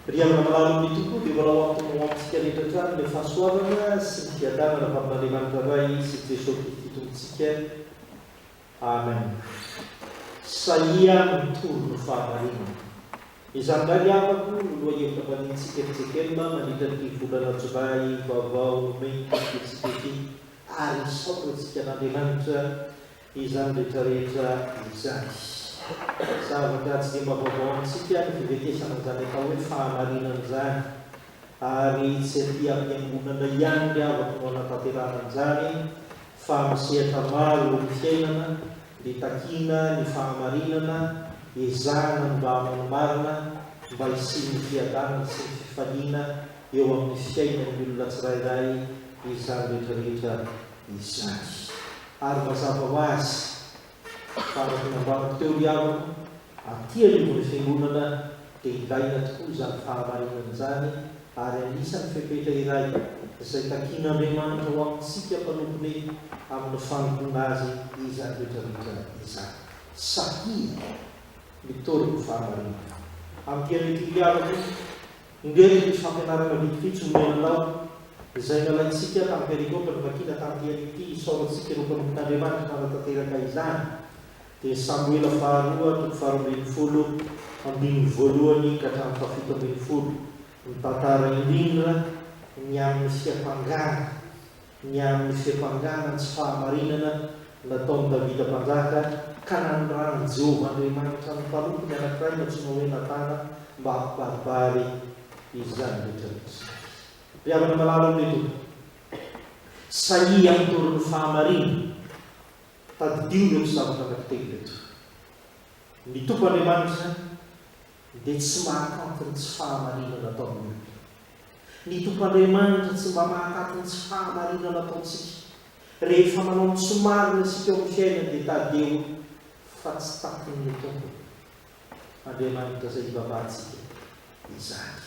Riavana malalon'ny tokoa dia mbola ho amintsika rehetra trany ilay fahasoavana sy ny fiadanana vavin'Andriamanitra ray sy Jesosy Kristy tomponsika. Amen. Saia mitoro ny fahamarinana. Izany indray riavako aloha hevitra manintsika tsekelina manindra ny volana jolay vaovao mentsika ity ary misaotra n'Andriamanitra izany rehetrarehetra izany. Zavatra tsy dia mahavaovao amintsika ny fivetesana izany atao hoe fahamarinana izany ary tsy aty amin'ny angonana ihany riavako no anatanterahana izany fa misehatra maro ny fiainana dia takiana ny fahamarinana ezahana mba hamarina mba hisiny fiadanana sy ny fifaliana eo amin'ny fiainan'ny olona tsirairay izany rehetrarehetra izany. Ary mazava ho azy fa araka nambarako teo riavako aty arivon'ny fiangonana dia ilaina tokoa izany fahamarinana izany ary anisan'ny fepetra iray izay takian'Andriamanitra ho amintsika mpanompony amin'ny fanompona azy izany rehetrarehetra izany. Sakia mitory ny fahamarinana. Amin'ny tian'ity riavako indreny misy fampianarana vitsivitsy nomenanao izay nalaintsika tamin'ny perikopy ny vakina tamin'ny tian'ity isaorantsika ireo mpanompon'Andriamanitra nanatanteraka izany dia Samuela faharoa toko faharoambin'ny folo ambin'ny voalohany ka hatramin'ny fahafito ambin'ny folo. Mitantara indrindra ny amin'ny fiampangana sy fahamarinana nataon'i Davida mpanjaka ka nanondrany Jehovah Andriamanitra ny mpanompony anankiray natsoina hoe Natana mba hampibaribary izany rehetrarehetra. Riavana malala amin'ilay saia mitoro ny fahamarinana. Tadidio ireo zavatra anankitelo eto. Ny Tompo Andriamanitra dia tsy mahakatony tsy fahamarinana ataon'ny olona. Ny Tompo Andriamanitra tsy mba mahakatony tsy fahamarinana ataontsika. Rehefa manao ny somarina isika eo amin'ny fiainana dia tadeo fa tsy takon'ny Tompo Andriamanitra izay hibabantsika izany.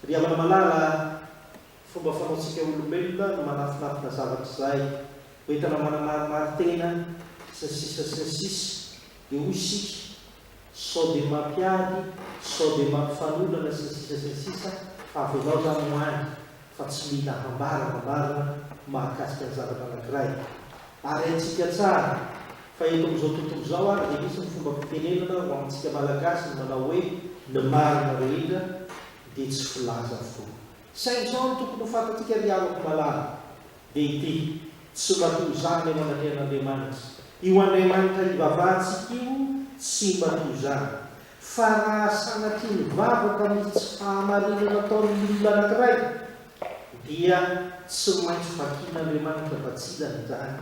Riavana malala fomba fanaontsika olombelona no manafinafina zavatra izay hoentana manamarimarintena sy ny sisa dia hoy isika sao dia mampiady sao dia mampifanolana sy ny sisa fa avelao zany hoany fa tsy mila hambarana mahakasika ny zavatra anankiray. Ary antsika tsara fa eto amin'izao tontolo izao ary dia misy ny fomba fitenenana ho amintsika malagasy ny manao hoe ny marina rehetra dia tsy filaza foana. Saingy izao no tokony ho fantatsika riavako malala dia ity tsy mba toy izany eo anatrehan'Andriamanitra. Io Andriamanitra hivavantsika io tsy mba toy izany. Fa raha sanatria mivavaka misy tsy fahamarinana ataon'ny olona anankiray dia tsy maintsy vakian'Andriamanitra vatsilana izany.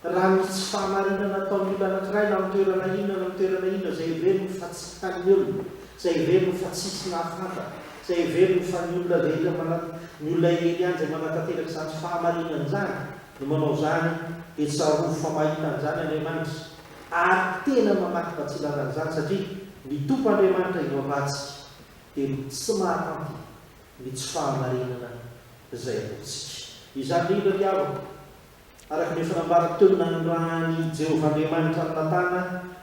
Raha misy tsy fahamarinana ataon'ny olona anankiray na amin'ny toerana inona izay heveriny fa tsy tany olona, izay heveriny fa tsisy nahafanta, izay heveriny fa ny olona rehetra ny olona ely ihany izay manatanteraka izany fahamarinana izany no manao izany dia tsy arovo famahinana izany Andriamanitra. Ary tena mamaky vatsilana izany satria ny Tompo Andriamanitra hivavantsika dia tsy mahatanty ny tsy fahamarinana izay ataontsika. Izany indrindra riavako araka ny efa nambarako teo nanondrany Jehovah Andriamanitra ny Natana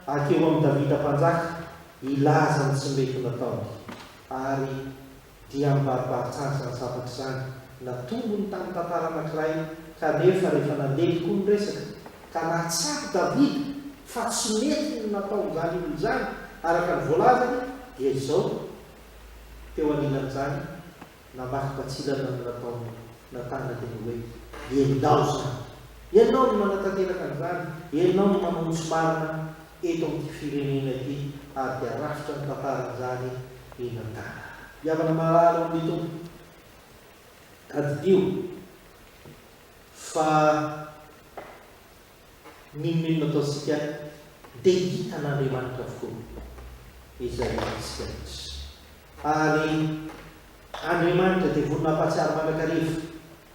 akeo amin'ny Davida mpanjaka ilaza ny tsy mety nataony ary dia mibaribaritsara izany zavatra izany natombony tamin'ny tantara anankiray kanefa rehefa nandeha tokoa ny resaka ka nahatsapy Davida fa tsy mety ny natao izany olo izany araka ny voalazany dia izao teo aninan'izany namaky vatsilana ny nataony Natana dia ny hoe ianao zany, ianao no manatanteraka an'izany, ianao no manao mosy marina eto amin'ity firenena ity ary dia rafitra ny tantaran'izany i Natana. Riavana malala amin'ny Tompo tadidio fa ninonino ataontsika dia hitan'Andriamanitra avokoa izay isika rehetra. Ary Andriamanitra dia vonona hampatsiaro manakariva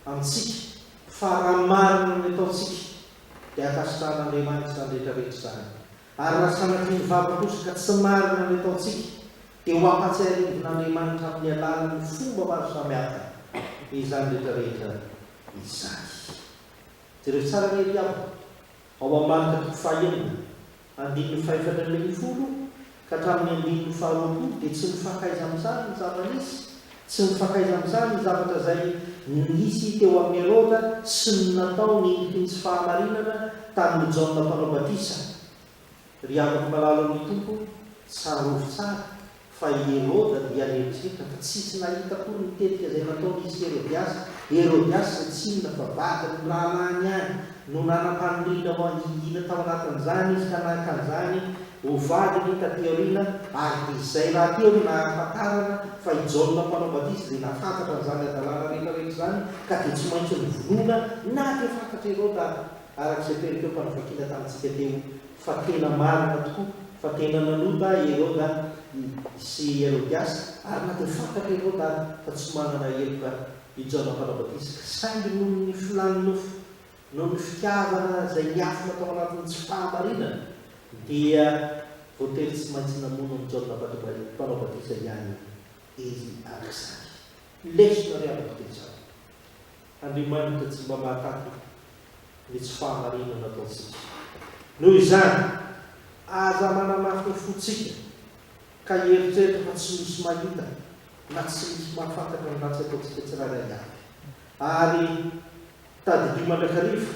amintsika fa raha marina ny ataontsika dia akasitrahan'Andriamanitra ny rehetrarehetra izany. Ary raha sanatria mivavaka kosa ka tsy marina ny ataontsika dia ho ampatsiarin'Andriamanitra amin'ny alalan'ny fomba maro samihafa izany rehetrarehetra izany. Jereo tsara ny riavako ao amin'ny Marika toko fahaenina andininy fahaefatra ambin'ny folo ka hatramin'ny andininy faharoapolo dia tsy mifakaiza amin'izany ny zava-nisy, tsy mifakaiza amin'izany ny zavatra izay nisy teo amin'ny Herôda sy ny natao ny indriny tsy fahamarinana tamin'ny Jaona mpanao batisa. Ry avako malalo amin'ny tompo tsarovy tsara fa i Herôda dia nieritreretra fa tsisy nahita koa nitetika izay nataon'izy Herodiasa. Herodiasa izay tsy inona fa vadiny rahalahy ihany no nanam-panorina ho angingina tao anatin'izany izy ka nahaka an'izany ho vadiny taty aoriana, ary izay raha teo no nahafantarana fa i Jaona mpanao batisa dia nahafantatra n'izany adalàna rehetrarehetra izany ka dia tsy maintsy nivonoana na dia fantatra Herôda arak'izay perikeo mpanavakina tamintsika teo fa tena marina tokoa fa tena nanota Herôda sy Herodiasa ary na dia fantatra Herôda fa tsy manana heloka i Jaona mpanao batisa ka saingy noho ny filany nofo noho ny fitiavana izay niafina tao anatin'ny tsy fahamarinana dia voatery tsy maintsy namono ny Jaona mpanao batisa ihany izy arak'izany. Lesona ry avako dia tsara. Andriamanitra tsy mba mahataky ny tsy fahamarinana ataontsika. Noho izany aza manamafy ny fotsika ka hieritreritra fa tsy misy mahita na tsy misy mahafantatra ny ratsy ataontsika tsirairay avy. Ary tadidio mandrakarivo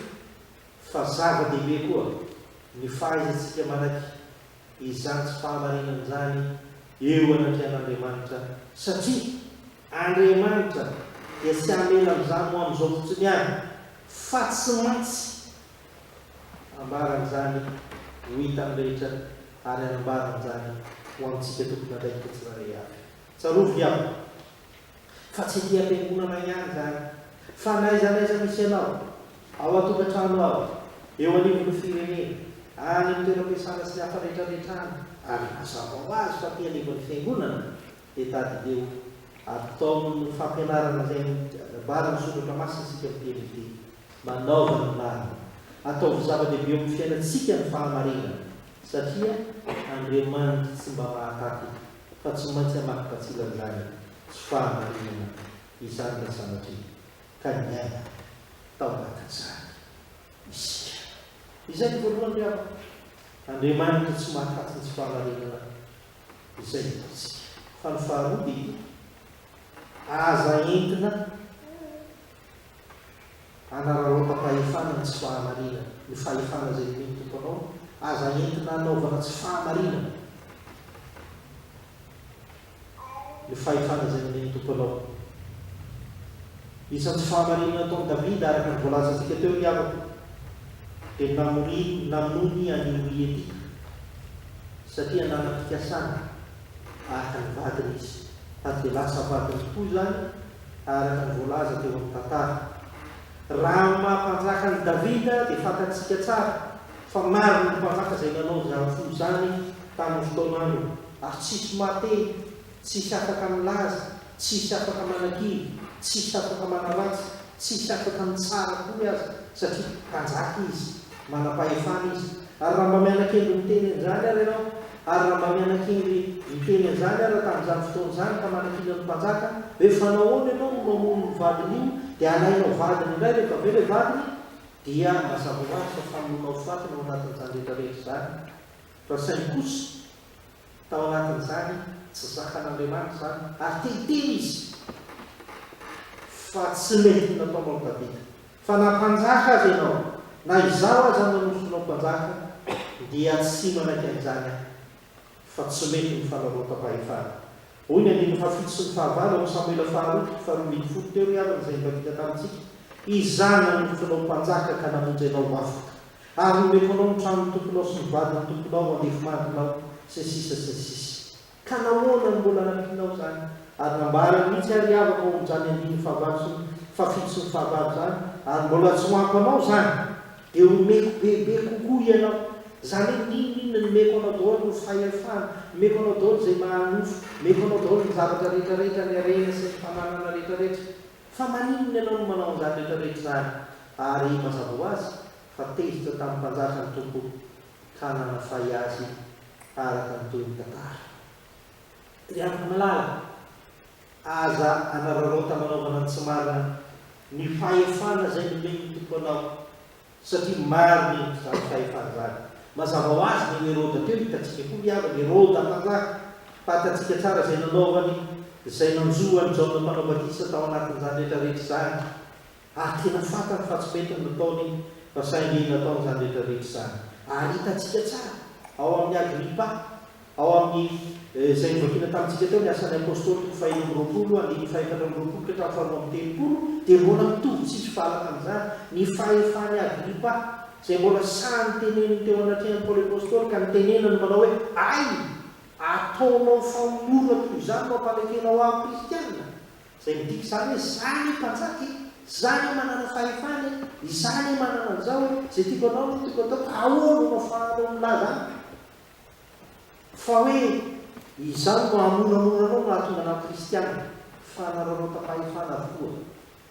fa zava-dehibe koa ny fahaizantsika manaky izany tsy fahamarinana izany eo anatrehan'Andriamanitra satria Andriamanitra dia tsy hamela amin'izany ho amin'izao fotsiny ihany fa tsy maintsy ambaran'izany ho hita amin'ny rehetra ary anambaran'izany ho amintsika tokony andraikitra tsirairay avy. Tsarovy avy fa tsy tia am-piangonana ihany izany fa naiza misy ianao ao an-tokantrano ao eo anivon'ny firenena any amin'ny toeram-piasana sy ny hafa rehetrarehetrany ary mazava ho azy fa tia anivon'ny fiangonana dia tadideo ataony fampianarana izay barany soratra masina isika miteny ity manaova ny marina ataovy zava-dehibe eo amin'ny fiainantsika ny fahamarinana satria Andriamanitra tsy mba mahataky fa tsy maintsy hamaky-patsilan'izany tsy fahamarinana izany ny sanatria ka niaina tao anatin'izany isika. Izay ny voalohany ry avako. Andriamanitra tsy mahataky ny tsy fahamarinana izay ataontsika. Fa ny faharoa dia aza entina anararaota-pahefana ny tsy fahamarinana, ny fahefana izay nomeny tomponao aza entina anaovana tsy fahamarinana ny fahefana izay nomeny tomponao. Isan'ny tsy fahamarinana ataon'i Davida araka ny voalazantsika teo ry avako dia namono any Uriety satria nanam-pikasana araka ny vadiny izy ary dia lasa vadiny tokoa izany araka ny voalaza teo amin'ny tantara. Raha mampanjaka ny Davida dia fantatsika tsara fa maro ny mpanjaka izay nanao zavafo izany tamin'ny fotoanandro ary tsisy mahateny, tsisy afaka milaza, tsisy afaka manakivy, tsisy afaka manaratsy, tsisy afaka mitsara koa azy satria mpanjaka izy, manam-pahefana izy. Ary raha mba mianan-kely miteny an'izany ary ianao ary raha mba mianan-kely miteny an'izany ary tamin'izany fotoan'izany ka manakina ny mpanjaka hoe fanahoana ianao no mamono ny vadiny io dia alainao vadiny indray rehefa avy eo ilay vadiny dia mazava ho azy fa famonao faty no anatin'izany rehetrarehetra izany fa saingy kosa tao anatin'izany tsy zakan'Andriamanitra izany ary tehiteny izy fa tsy mety nataonao Davida fa nampanjaka azy ianao na izao azy anonosonao mpanjaka dia tsy manaiky an'izany fa tsy mety ny fanarota-pahefana. Hoy ny andininy fahafito sy ny fahavalo amin'ny Samuela faharoa teo ry avana izay nivavika tamintsika. Izany anonosonao mpanjaka ka namonjy ianao afaka ary nomeko anao ny tranon'ny tomponao sy ny vadiny tomponao andefy mandinao sy sisa ka nahoana ny mbola nampianao izany ary nambarany mihitsy ary avaka ao amin'izany andininy fahafito sy ny fahavalo izany ary mbola tsy hoampy anao izany dia omeko bebe kokoa ianao. Izany hoe ninona ny meko anao daholo ny fahefana, meko anao daholo izay mahanofo, meko anao daholo ny zavatra rehetrarehetra ny harena sy ny fananana rehetrarehetra fa maninona ianao no manao an'izany rehetrarehetra izany ary mazava ho azy fa tezitra tamin'ny mpanjaka ny tompo ka nanafay azy araka ny toy ny tantara. Ry afaka malala aza anararaota manaovana ny tsy marina ny fahefana izay nomeny ny tompo anao satria mariny izany fahefana izany mazava ho azy ny Hérode teo hitatsika koa miava ny Hérode tanlahy fatatsika tsara izay nanaovany izay nanjoany Jaona mpanao batisa tao anatin'izany rehetrarehetra izany ary tena fatany fa tsy mety ny nataony fa saingy nataon'izany rehetrarehetra izany ary hitatsika tsara ao amin'ny Agripa ao amin'ny izay nivakina tamintsika teo ny asan'ny apôstôly 5:20 5:20 ka hatramin'ny 30 dia mbola mitovy tsisy falaka amin'izany ny fahefany Agripa izay mbola samy teneniny teo anatrehan'ny Paoly apôstôly ka nitenenany manao hoe ay ataonao famorona toy izany mampalekenao amin'ny kristianina izay midika izany hoe zany mpanjaky zany manana fahefany izany manana an'izao izay tiako anao no tiako atao ahoana no afahanao milazany fa hoe izany no hamonamona anao no ahatonga anao kristianina fa naranao tapahefana avokoa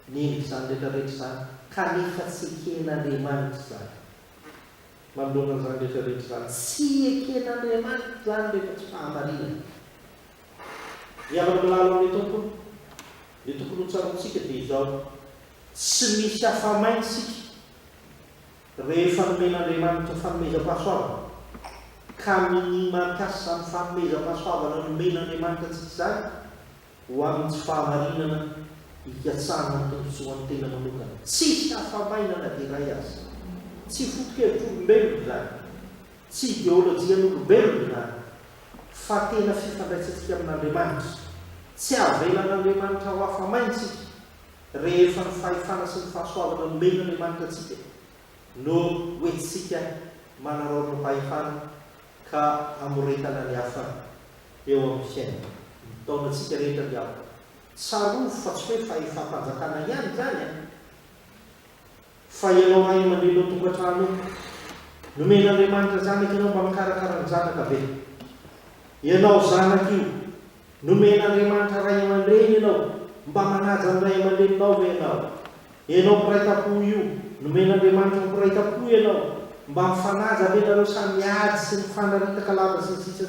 nendriky izany rehetrarehetra izany kanefa tsy eken'Andriamanitra izany manoloana an'izany rehetrarehetra izany tsy eken'Andriamanitra izany rehefa tsy fahamarinana miavaka milala amin'ny tompony ny tompony ho tsarontsika dia izao tsy misy hafamainy sika rehefa nomen'Andriamanitra fanomezam-pahasoavana ka mampiasa izany fanomezam-pahasoavana nomen'Andriamanitra tsika izany ho amin'ny tsy fahamarinana hikatsahana ny tombotsoan'ny tena manokana tsisy hafamainana dia iray azy tsy foto-kevitr'olombelona izany tsy ideolojian'olombelona izany fa tena fifandraisantsika amin'Andriamanitra tsy avelan'Andriamanitra ho hafamaintsika rehefa ny fahefana sy ny fahasoavana nomen'Andriamanitra atsika no hoentsika manarona fahefana ka amoretana ny hafa eo amin'ny fiainana taonantsika rehetra ny hafa tsarofo fa tsy hoe fahefam-panjakana ihany zany fa ianao ray aman-dreny ao tokantrano nomen'Andriamanitra zanaka ianao mba mikarakara ny zanaka be ianao zanaka io nomen'Andriamanitra ray aman-dreny ianao mba manaja ny ray aman-dreninao ve ianao mpiraitam-po io nomen'Andriamanitra mpiraitam-po ianao mba mifanaja ve nareo samy ady sy ny fanaritaka lava sy ny sisa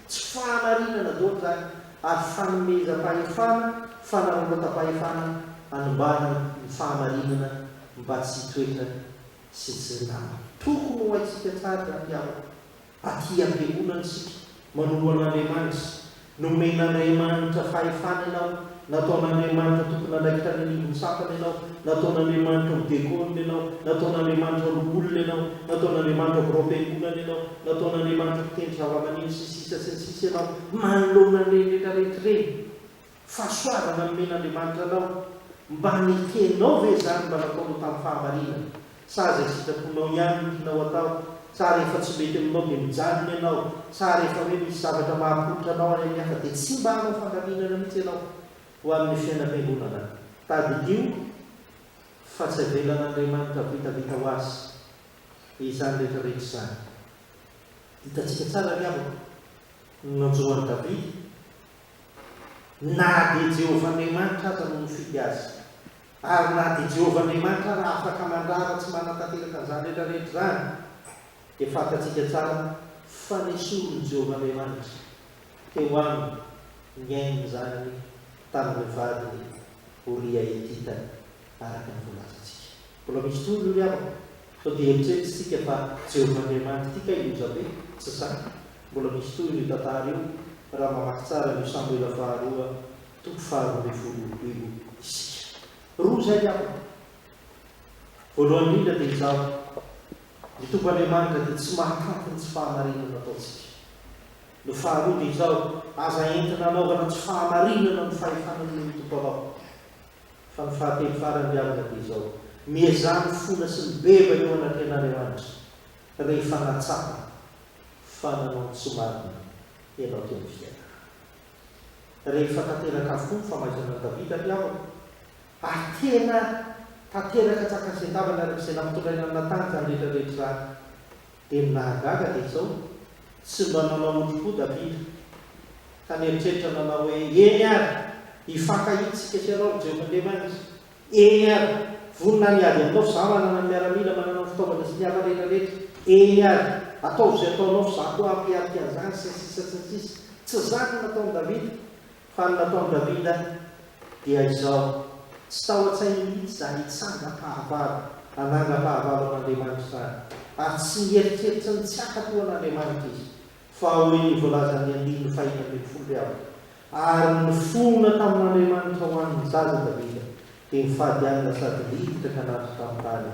tsy fahamarinana daholo zany ary fanomezam-pahefana fanarona-tapahefana anombana ny fahamarinana mba tsy toetra sy tsy nama tokony ho haitsika tsara zany ao aty am-piangonana sika manoloan'Andriamanitra nomen'Andriamanitra fahefana ianao nataon'Andriamanitra tokony andraikitra ny anivony sampana ianao nataon'Andriamanitra midekônina ianao nataon'Andriamanitra robolona ianao nataon'Andriamanitra grom-piangonana ianao nataon'Andriamanitra mitendry zava-maneno sy sisa sy ny sisa ianao manoloanan'ireny rehetrarehetra ireny fahasoavana nomen'Andriamanitra anao mba nikenao ve zany mba nataonao tamin'ny fahamarinana sa zay sitraponao ihany no tianao atao sa rehefa tsy mety aminao dia mijanona ianao sa rehefa hoe misy zavatra mahapoitra anao any amin'ny hafa dia tsy mba hanao fandaminana mihitsy ianao ho amin'ny fiainam-piangonana tadidio fa tsy avelan'Andriamanitra vitavita ho azy izany rehetrarehetra izany hitatsika tsara ny avako nanjohan'i Davida na dia Jehovah-Andriamanitra aza no mifidy azy ary na dia Jehovah-Andriamanitra raha afaka mandrara tsy manatanteraka an'izany rehetrarehetra izany dia fatatsika tsara fa nesorony Jehovah-Andriamanitra teo aminy ny aininy zany tamin'ny vadiny Oria Hitita araka ny volazantsika mbola misy toro io avako sao dia eritreritrisika fa Jehovah-Andriamanitra tika iloza be tsy zany mbola misy toro io tantara io raha mamaky tsara io Samuela faharoa toko 12 isika roa zay avako voalohany indrindra dia izao ny Tompo-Andriamanitra dia tsy mahakantiny tsy fahamarinana ataontsika no faharoa dia izao aza entina anaovana tsy fahamarinana ny fahefanany ny tomponao fa ny fahatelo farany avana dia izao miezany fona sy ny beba eo anatrehan'Andriamanitra rehefa natsapa fa nanao tsy marina ianao teo ny fiainana rehefa tanteraka avokoa ny famaizana Davida ny avana ary tena tanteraka tsakasentavana izay nampitondraina amin'ny tany zany rehetrarehetra zany dia minahagaga dia izao tsy mba nanao otrikoa Davida ka nieritreritra nanao hoe eny ary hifankahitsika sy ianao Jehovah-Andriamanitra eny ary vonona ny ady aminao za manana ny miaramila manana ny fitaovana sy ny hafa rehetrarehetra eny ary atao izay ataonao za koa ampiarika an'izany sy ny sisa sy ny sisa tsy zany no nataon'i Davida fa ny nataon'i Davida dia izao tsy tao an-tsainy mihitsy za hitsanga-pahavalo ananga-pahavalo an'Andriamanitra zany ary tsy mieritreritra ny tsy akatoan'Andriamanitra izy fa hoe voalazany andiny fahina ambin'ny folo avy ary ny fona tamin'Andriamanitra ho an'ny zaza Davida dia mifady alina sady liditra ka nato tamin'ny tany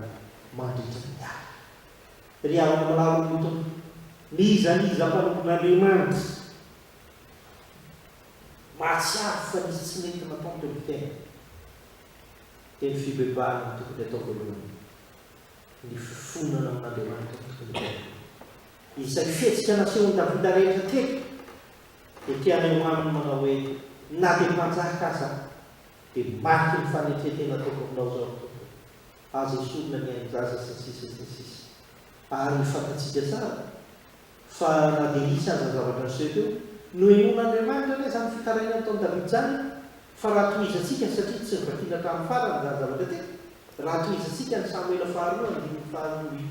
mandritra ny ala. Ry havana malalo ny tompo niza mpanompon'Andriamanitra mahatsiaro fa nisy tsy mety natao teo tena dia ny fibebahana ny tokony atao voalohany ny fifonana amin'Andriamanitra tokony atao. Izay fihetsika nasehony Davida rehetra teto dia tiany ho aminy manao hoe na dia mpanjaka aza dia maty ny fanetretena ataoko aminao zao tompo aza isorona ny ain'zaza sy ny sisa ary fantatsika tsara fa na dia nisy aza zavatra niseho teo no enon'Andriamanitra ane zany fitaraina ataony Davida zany fa raha tohizatsika satria tsy nivakiana tamin'ny farany zany zavatra teo raha tohizatsika ny Samuela faharoa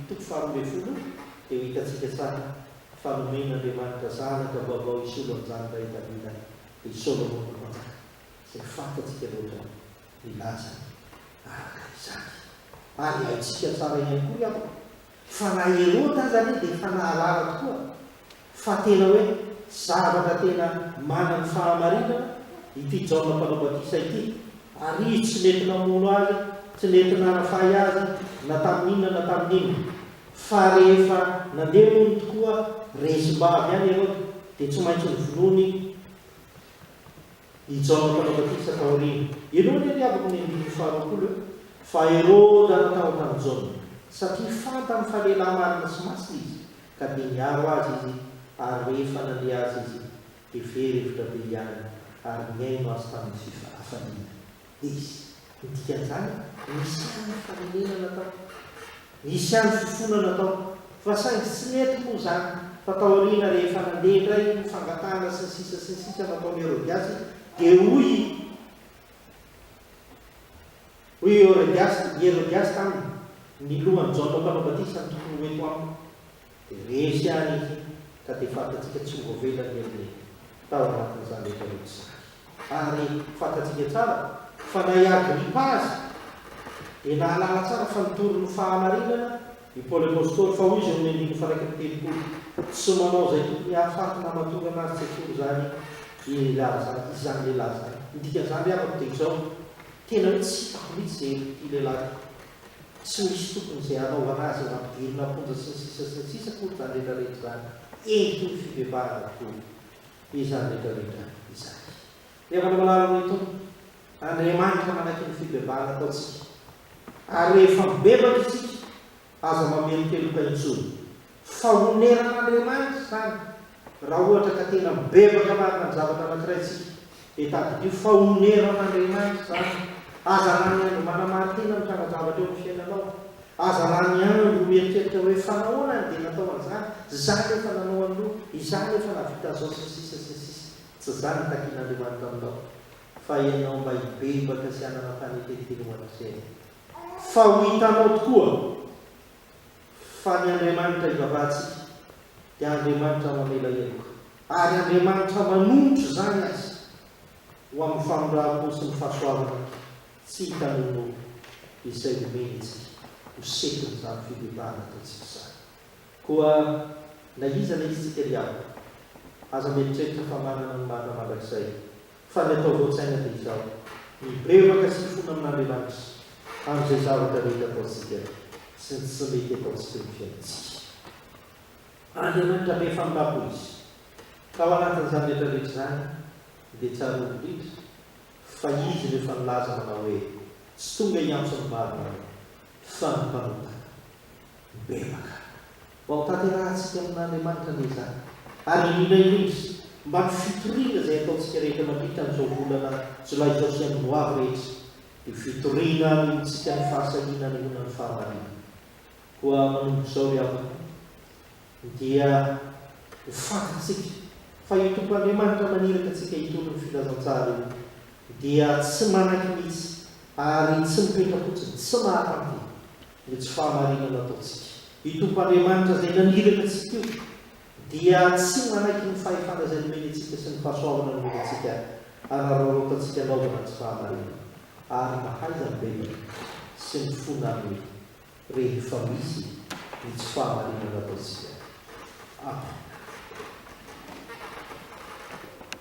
toko faharoa folo dia ho hitatsika tsara fa nomen'Andriamanitra zanaka vaovao isolo amin'izany ray Davida dia Solomon no manjaka izay fantatsika loatra milaza araka izany ary haitsika tsara ihany koa iaho fa na Herôda zany dia efa nahalala tokoa fa tena hoe zavatra tena manany fahamarinana ity Jaona mpanao batisa ity ary izy tsy nety namono azy tsy nety nanafahy azy na tamin'inona na tamin'inona fa rehefa nandeha mono tokoa resy-bavy ihany Herôda dia tsy maintsy nyvonoiny i Jaona mpanao batisa tao aoriana. Ianao ny avako ny andiny faharoapolo fa Herôda natao tamin'ny Jaona satria fantany fa lehilahy marina sy masina izy ka dia niaro azy izy ary rehefa nandeha azy izy dia very hevitra be ihany ary miaino azy tamin'ny fifahafaniana izy nidikan'izany nisy any farenena natao nisy any fifonana natao fa saingy tsy mety moa zany fa tao aoriana rehefa nandeha indray fangatana sy ny sisa nataony Herodiasy dia Herodiasy taminy ny lohany Jaona mpanao batisa ny tokony hoeto aminy dia resy any izy ka dia fantatsika tsy ho voavelany amin'ny tao anatin'izany rehetrarehetra ary fantatsika tsara fa na Agripa azy dia nahalala tsara fa nitory ny fahamarinana i Paoly apôstôly fa hoy izy amin'ny andiny faraiky ny telopolo tsy manao izay tokony hahafaty na mahatonga anazy tsekory zany izany lehilahy zany indikan'izany rehavako dia izao tena hoe tsy hitako mihitsy izay ity lehilahy tsy misy tokony izay anaovana azy mampidirina amponja sy ny sisa kory zany rehetrarehetra zany endriky ny fibebahana tokoa izany rehetrarehetra izany. Rehefa malala ny tompo Andriamanitra manaky ny fibebahana ataotsika ary rehefa mibebaka isika aza mameloteloka intsony fa oneran'Andriamanitra zany raha ohatra ka tena mibebaka marina ny zavatra anankiray tsika dia tadidio fa oneran'Andriamanitra zany aza lany andro manamarina mitranga zavatra eo amin'ny fiainanao aza lany andro mieritreritra hoe fanahoana ny dia natao an'izany zany efa nanao an'io izany efa navita zao sy sisa tsy zany takian'Andriamanitra aminao fa ianao mba hibebaka sy hanana fanetetena ho an'izay fa ho hitanao tokoa fa ny Andriamanitra ivavahantsika dia Andriamanitra mamela heloka ary Andriamanitra manomotro zany azy ho amin'ny famondraham-po sy ny fahasoavana tsy hitanono izay omeny itsika ho setiny zany fibebahana ataontsika zany koa na iza na izy tsika ry avy aza mieritreritra fa manana ny marina mandrakizay fa ny atao voatsaina dia izao mibebaka sy fona amin'Andriamanitra amin'izay zavatra rehetra ataontsika sy ny tsy mety ataontsika ny fiainantsika. Andriamanitra be famindrampo izy ka ao anatin'izany rehetrarehetra zany dia tsara indrindra fa izy rehefa nilaza manao hoe tsy tonga hiantso ny marina fa ny mpanotana mibebaka mba ho tanterahantsika amin'Andriamanitra le zany ary indrindra mba ny fitoriana izay ataontsika rehetra mandritra n'izao volana jolay zao sy amin'ny hoavy rehetra dia fitoriana amintsika ny fahasahina ny ona ny fahamarinana koa manomboka izao ry avana dia ho fantatsika fa io tompon'Andriamanitra maniraka atsika hitolo ny filazantsara io dia tsy manaky mihitsy ary tsy mipetrapotsiny tsy mahatamty ny tsy fahamarinana ataontsika. Io tompon'Andriamanitra izay naniraka atsika io dia tsy manaiky ny fahefana izay nomeny atsika sy ny fahasoavana nomeny atsika ary ararotantsika anaovana tsy fahamarinana ary mahaiza mibebaka sy ny fona amin'ny rehefa misy ny tsy fahamarinana ataotsika. Amen.